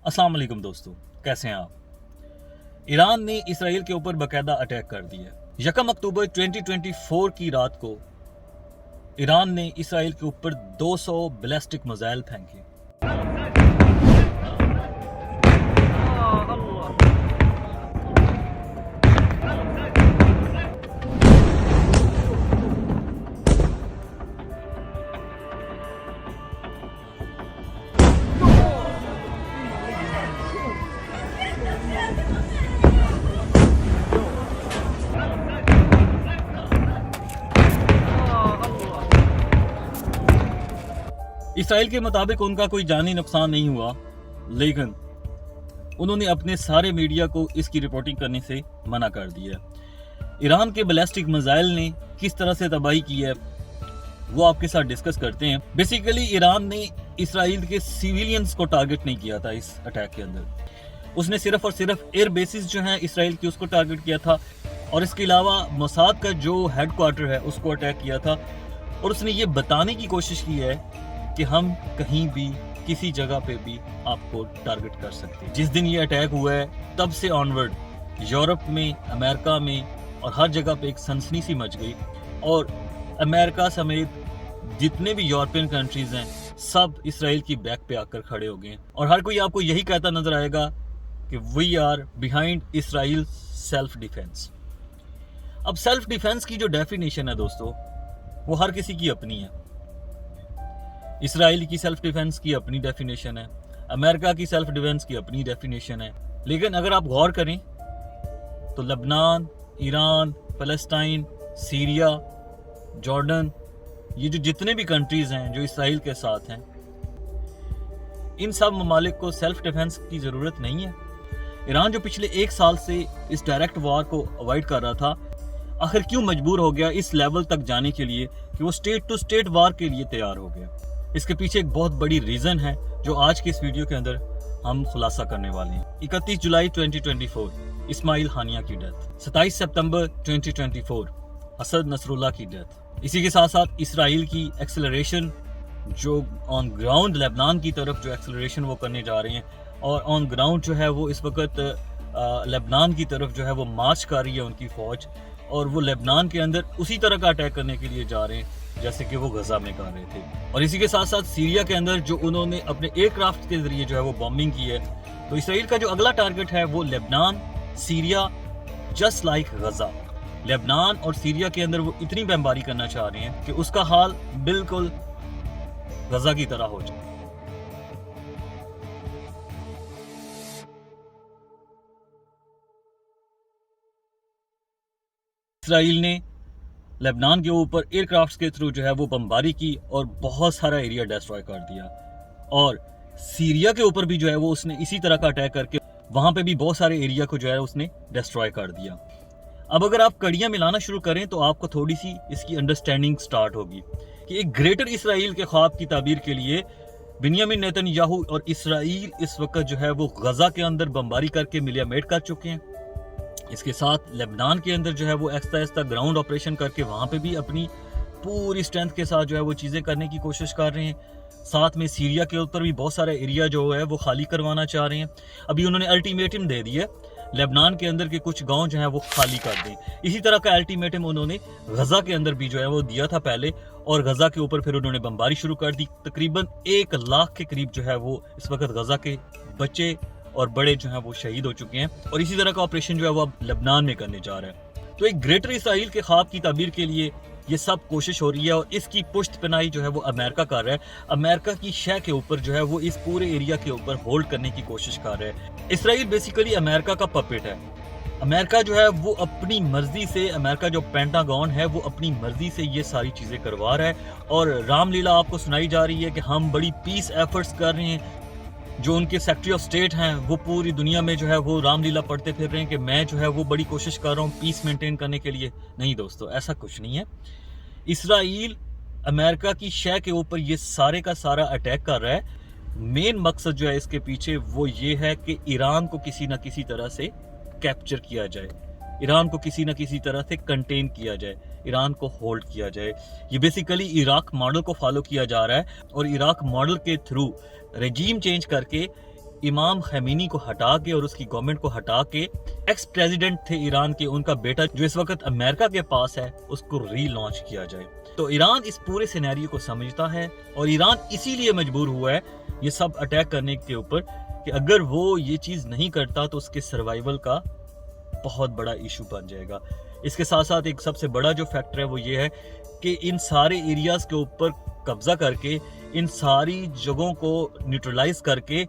अस्सलाम वालेकुम दोस्तों, कैसे हैं आप। ईरान ने इसराइल के ऊपर बाकायदा अटैक कर दिया। 1 अक्टूबर 2024 की रात को ईरान ने इसराइल के ऊपर 200 बैलिस्टिक मिसाइल फेंके। इसराइल के मुताबिक उनका कोई जानी नुकसान नहीं हुआ, लेकिन उन्होंने अपने सारे मीडिया को इसकी रिपोर्टिंग करने से मना कर दिया। ईरान के बैलिस्टिक मिसाइल ने किस तरह से तबाही की है वो आपके साथ डिस्कस करते हैं। बेसिकली ईरान ने इसराइल के सिविलियंस को टारगेट नहीं किया था इस अटैक के अंदर। उसने सिर्फ और सिर्फ एयर बेसिस जो हैं इसराइल की उसको टारगेट किया था, और इसके अलावा मोसाद का जो हेडक्वार्टर है उसको अटैक किया था। और उसने ये बताने की कोशिश की है कि हम कहीं भी किसी जगह पे भी आपको टारगेट कर सकते हैं। जिस दिन ये अटैक हुआ है तब से ऑनवर्ड यूरोप में, अमेरिका में और हर जगह पे एक सनसनी सी मच गई, और अमेरिका समेत जितने भी यूरोपियन कंट्रीज हैं सब इसराइल की बैक पे आकर खड़े हो गए, और हर कोई आपको यही कहता नजर आएगा कि we are behind Israel self defence. अब सेल्फ डिफेंस की जो डेफिनेशन है दोस्तों, वो हर किसी की अपनी है। इसराइल की सेल्फ डिफेंस की अपनी डेफिनेशन है, अमेरिका की सेल्फ डिफेंस की अपनी डेफिनेशन है। लेकिन अगर आप गौर करें तो लबनान, ईरान, फलस्तीन, सीरिया, जॉर्डन, ये जो जितने भी कंट्रीज हैं जो इसराइल के साथ हैं, इन सब ममालिक को सेल्फ डिफेंस की ज़रूरत नहीं है। ईरान जो पिछले 1 साल से इस डायरेक्ट वार को अवॉइड कर रहा था, आखिर क्यों मजबूर हो गया इस लेवल तक जाने के लिए कि वो स्टेट टू स्टेट वार के लिए तैयार हो गया। इसके पीछे एक बहुत बड़ी रीज़न है जो आज के इस वीडियो के अंदर हम खुलासा करने वाले हैं। 31 जुलाई 2024 इस्माइल हानिया की डेथ, 27 सितंबर 2024 असद नसरुल्लाह की डेथ। इसी के साथ साथ इसराइल की एक्सेलरेशन जो ऑन ग्राउंड लेबनान की तरफ जो एक्सेलरेशन वो करने जा रहे हैं, और ऑन ग्राउंड जो है वो इस वक्त लेबनान की तरफ जो है वो मार्च कर रही है उनकी फौज, और वो लेबनान के अंदर उसी तरह का अटैक करने के लिए जा रहे हैं जैसे कि वो गजा में कर रहे थे। और इसी के साथ साथ सीरिया के अंदर जो उन्होंने अपने एयरक्राफ्ट के जरिए जो है वो बॉम्बिंग की है। तो इसराइल का जो अगला टारगेट है वो लेबनान, सीरिया, जस्ट लाइक गजा। लेबनान और सीरिया के अंदर वो इतनी बमबारी करना चाह रहे हैं कि उसका हाल बिल्कुल गजा की तरह हो जाए। इसराइल ने लेबनान के ऊपर एयरक्राफ्ट्स के थ्रू जो है वो बमबारी की और बहुत सारा एरिया डिस्ट्रॉय कर दिया, और सीरिया के ऊपर भी जो है वो उसने इसी तरह का अटैक करके वहां पे भी बहुत सारे एरिया को जो है उसने डिस्ट्रॉय कर दिया। अब अगर आप कड़ियां मिलाना शुरू करें तो आपको थोड़ी सी इसकी अंडरस्टैंडिंग स्टार्ट होगी कि एक ग्रेटर इसराइल के ख्वाब की ताबीर के लिए बिन्यामिन नेतन्याहू और इसराइल इस वक्त जो है वो गजा के अंदर बमबारी करके मिलियामेट कर चुके हैं। इसके साथ लेबनान के अंदर जो है वो आहिस्ता ग्राउंड ऑपरेशन करके वहाँ पे भी अपनी पूरी स्ट्रेंथ के साथ जो है वो चीज़ें करने की कोशिश कर रहे हैं। साथ में सीरिया के ऊपर भी बहुत सारा एरिया जो है वो खाली करवाना चाह रहे हैं। अभी उन्होंने अल्टीमेटम दे दिया लेबनान के अंदर के कुछ गांव जो है वो खाली कर दें। इसी तरह का अल्टीमेटम उन्होंने गजा के अंदर भी जो है वो दिया था पहले, और गजा के ऊपर फिर उन्होंने बमबारी शुरू कर दी। तकरीबन 1 लाख के करीब जो है वो इस वक्त गजा के बच्चे और बड़े जो हैं वो शहीद हो चुके हैं, और इसी तरह का ऑपरेशन जो है वो अब लेबनान में करने जा रहा है। तो एक ग्रेटर इसराइल के ख्वाब की ताबीर के लिए ये सब कोशिश हो रही है, और इसकी पुश्त पनाही जो है वो अमेरिका कर रहा है। अमेरिका की शह के ऊपर जो है वो इस पूरे एरिया के ऊपर होल्ड करने की कोशिश कर रहा है। इसराइल बेसिकली अमेरिका का पपेट है। अमेरिका जो है वो अपनी मर्जी से, अमेरिका जो पेंटागन है वो अपनी मर्जी से ये सारी चीज़ें करवा रहा है, और रामलीला आपको सुनाई जा रही है कि हम बड़ी पीस एफर्ट्स कर रहे हैं। जो उनके सेक्रेटरी ऑफ स्टेट हैं वो पूरी दुनिया में जो है वो रामलीला पढ़ते फिर रहे हैं कि मैं जो है वो बड़ी कोशिश कर रहा हूँ पीस मेंटेन करने के लिए। नहीं दोस्तों, ऐसा कुछ नहीं है। इसराइल अमेरिका की शह के ऊपर ये सारे का सारा अटैक कर रहा है। मेन मकसद जो है इसके पीछे वो ये है कि ईरान को किसी ना किसी तरह से कैप्चर किया जाए, ईरान को किसी न किसी तरह से कंटेन किया जाए, ईरान को होल्ड किया जाए। ये बेसिकली इराक मॉडल को फॉलो किया जा रहा है, और इराक मॉडल के थ्रू रेजीम चेंज करके इमाम खमीनी को हटा के और उसकी गवर्नमेंट को हटा के एक्स प्रेसिडेंट थे ईरान के, उनका बेटा जो इस वक्त अमेरिका के पास है, उसको रीलॉन्च किया जाए। तो ईरान इस पूरे सिनेरियो को समझता है और ईरान इसीलिए मजबूर हुआ है ये सब अटैक करने के ऊपर कि अगर वो ये चीज़ नहीं करता तो उसके सर्वाइवल का बहुत बड़ा इशू बन जाएगा। इसके साथ साथ एक सबसे बड़ा जो फैक्टर है वो ये है कि इन सारे एरियाज़ के ऊपर कब्जा करके, इन सारी जगहों को न्यूट्रलाइज करके,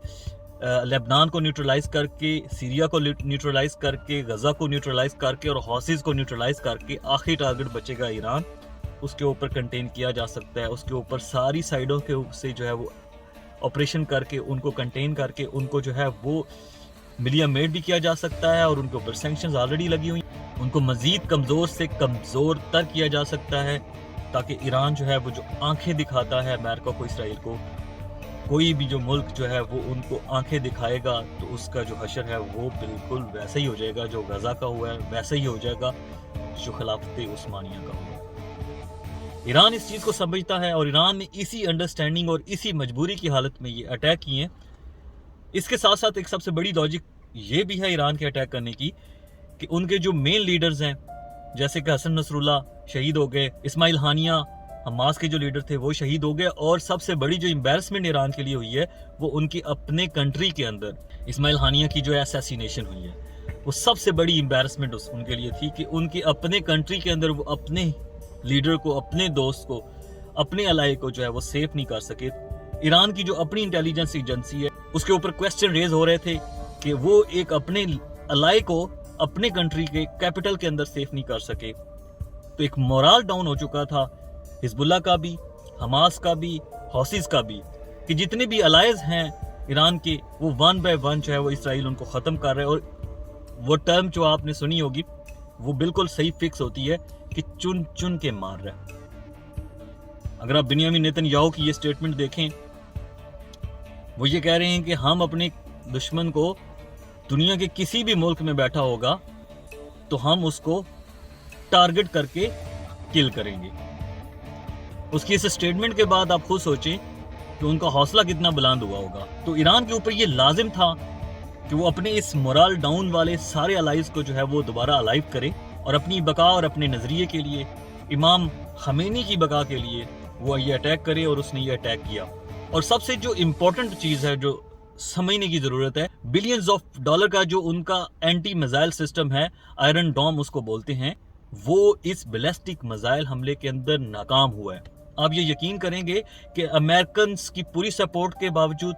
लेबनान को न्यूट्रलाइज करके, सीरिया को न्यूट्रलाइज करके, गजा को न्यूट्रलाइज करके और हौसीज को न्यूट्रलाइज करके आखिरी टारगेट बचेगा ईरान, उसके ऊपर कंटेन किया जा सकता है। उसके ऊपर सारी साइडों के से जो है वो ऑपरेशन करके उनको कंटेन करके उनको जो है वो मिलिया मेड भी किया जा सकता है और उनके ऊपर सैंक्शंस ऑलरेडी लगी हुई, उनको मजीद कमज़ोर से कमज़ोर तर किया जा सकता है ताकि ईरान जो है वो जो आंखें दिखाता है अमेरिका को, इसराइल को, कोई भी जो मुल्क जो है वो उनको आंखें दिखाएगा तो उसका जो हशर है वो बिल्कुल वैसा ही हो जाएगा जो गजा का हुआ है, वैसा ही हो जाएगा जो खिलाफत उस्मानिया का हुआ। ईरान इस चीज़ को समझता है और ईरान ने इसी अंडरस्टैंडिंग और इसी मजबूरी की हालत में ये अटैक किए हैं। इसके साथ साथ एक सबसे बड़ी लॉजिक ये भी है ईरान के अटैक करने की कि उनके जो मेन लीडर्स हैं जैसे कि हसन नसरुल्लाह शहीद हो गए, इस्माइल हानिया हमास के जो लीडर थे वो शहीद हो गए, और सबसे बड़ी जो एम्बैरसमेंट ईरान के लिए हुई है वो उनकी अपने कंट्री के अंदर इस्माइल हानिया की जो असैसिनेशन हुई है, वो सबसे बड़ी एम्बैरसमेंट उनके लिए थी कि उनकी अपने कंट्री के अंदर वो अपने लीडर को, अपने दोस्त को, अपने अलाई को जो है वो सेफ नहीं कर सके। ईरान की जो अपनी इंटेलिजेंस एजेंसी है उसके ऊपर क्वेश्चन रेज हो रहे थे कि वो एक अपने अलाई को अपने कंट्री के कैपिटल के अंदर सेफ नहीं कर सके। तो एक मोरल डाउन हो चुका था हिजबुल्लाह का भी, हमास का भी, हौसीज का भी, कि जितने भी अलाइज हैं ईरान के वो वन बाय वन जो है वो इसराइल उनको ख़त्म कर रहे हैं। और वो टर्म जो आपने सुनी होगी वो बिल्कुल सही फिक्स होती है कि चुन चुन के मार रहा है। अगर आप बिन्यामिन नेतन्याहू की ये स्टेटमेंट देखें, वो ये कह रहे हैं कि हम अपने दुश्मन को दुनिया के किसी भी मुल्क में बैठा होगा तो हम उसको टारगेट करके किल करेंगे। उसकी इस स्टेटमेंट के बाद आप खुद सोचें कि उनका हौसला कितना बुलंद हुआ होगा। तो ईरान के ऊपर ये लाजिम था कि वो अपने इस मोरल डाउन वाले सारे अलाइज को जो है वो दोबारा अलाइव करे और अपनी बका और अपने नज़रिए के लिए, इमाम खमीनी की बका के लिए वो ये अटैक करे, और उसने ये अटैक किया। और सबसे जो इम्पोर्टेंट चीज़ है जो समझने की ज़रूरत है, बिलियंस ऑफ डॉलर का जो उनका एंटी मिसाइल सिस्टम है, आयरन डोम उसको बोलते हैं, वो इस बैलिस्टिक मिसाइल हमले के अंदर नाकाम हुआ है। आप ये यकीन करेंगे कि अमेरिकन की पूरी सपोर्ट के बावजूद,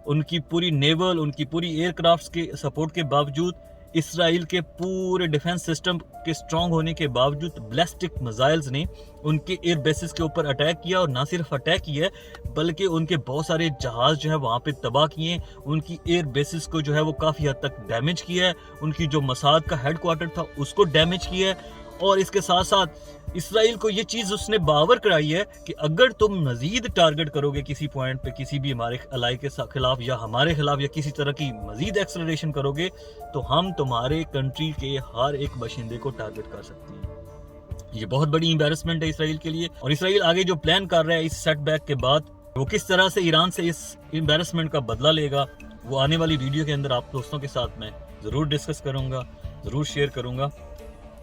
उनकी पूरी नेवल, उनकी पूरी एयरक्राफ्ट्स के सपोर्ट के बावजूद, इसराइल के पूरे डिफेंस सिस्टम के स्ट्रांग होने के बावजूद बैलिस्टिक मिसाइल्स ने उनके एयर बेसिस के ऊपर अटैक किया, और ना सिर्फ अटैक किया बल्कि उनके बहुत सारे जहाज जो है वहाँ पे तबाह किए, उनकी एयर बेसिस को जो है वो काफ़ी हद तक डैमेज किया है, उनकी जो मसाद का हेडक्वार्टर था उसको डैमेज किया है। और इसके साथ साथ इसराइल को ये चीज़ उसने बावर कराई है कि अगर तुम मजीद टारगेट करोगे किसी पॉइंट पे किसी भी हमारे अलाई के खिलाफ या हमारे खिलाफ या किसी तरह की मजीद एक्सेलरेशन करोगे तो हम तुम्हारे कंट्री के हर एक बाशिंदे को टारगेट कर सकते हैं। ये बहुत बड़ी एम्बैरसमेंट है इसराइल के लिए, और इसराइल आगे जो प्लान कर रहा है इस सेटबैक के बाद, वो किस तरह से ईरान से इस एम्बैरसमेंट का बदला लेगा, वो आने वाली वीडियो के अंदर आप दोस्तों के साथ मैं ज़रूर डिस्कस करूँगा, ज़रूर शेयर करूँगा।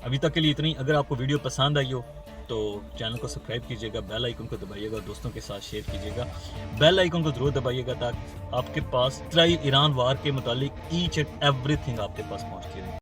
अभी तक के लिए इतनी। अगर आपको वीडियो पसंद आई हो तो चैनल को सब्सक्राइब कीजिएगा, बेल आइकन को दबाइएगा, दोस्तों के साथ शेयर कीजिएगा, बेल आइकन को जरूर दबाइएगा ताकि आपके पास इसराइल ईरान वार के मुतालिक ईच एंड एवरीथिंग आपके पास पहुँचती रहे।